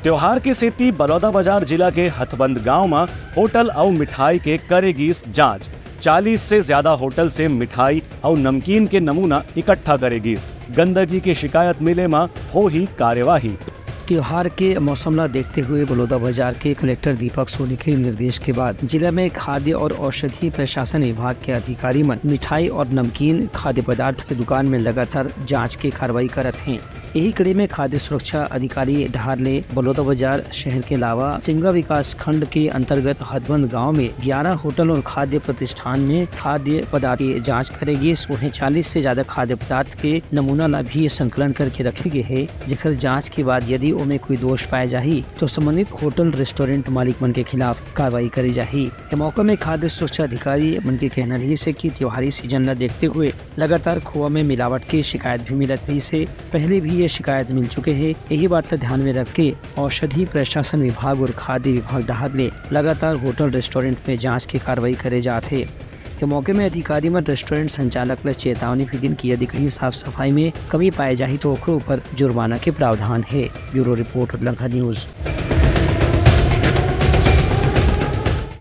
त्योहार के सेती बलौदाबाजार जिला के हथबंद गांव में होटल और मिठाई के करेगी जांच। 40 से ज्यादा होटल से मिठाई और नमकीन के नमूना इकट्ठा करेगी। गंदगी की शिकायत मिले में हो ही कार्यवाही। त्योहार के मौसम ला देखते हुए बलौदाबाजार के कलेक्टर दीपक सोनी के निर्देश के बाद जिला में खाद्य और औषधि प्रशासन विभाग के अधिकारी मन मिठाई और नमकीन खाद्य पदार्थ के दुकान में लगातार जांच की कार्रवाई करत हैं। यही कड़ी में खाद्य सुरक्षा अधिकारी ढारले बलौदाबाजार शहर के अलावा चिमगा विकास खंड के अंतर्गत हथबंद गांव में 11 होटल और खाद्य प्रतिष्ठान में खाद्य पदार्थ की जांच करेगी। उन्हें 40 से ज्यादा खाद्य पदार्थ के नमूना ला भी संकलन करके रखे गए है, जिसकर जांच के बाद यदि उनमें कोई दोष पाया जाही तो संबंधित होटल रेस्टोरेंट मालिक मन के खिलाफ कार्रवाई करी जाही। इस मौके में खाद्य सुरक्षा अधिकारी मन के कहना रही से कि त्योहारी सीजन ला देखते हुए लगातार खोआ में मिलावट की शिकायत भी मिलत रही से पहले भी ये शिकायत मिल चुके हैं। यही बात को ध्यान में रख के औषधि प्रशासन विभाग और खाद्य विभाग ढारले लगातार होटल रेस्टोरेंट में जांच की कार्रवाई करे जाते। के मौके में अधिकारी में रेस्टोरेंट संचालक ने चेतावनी भी दी कि यदि कहीं साफ सफाई में कमी पाई जाए तो ऊपर जुर्माना के प्रावधान है। Bureau report Lanka news.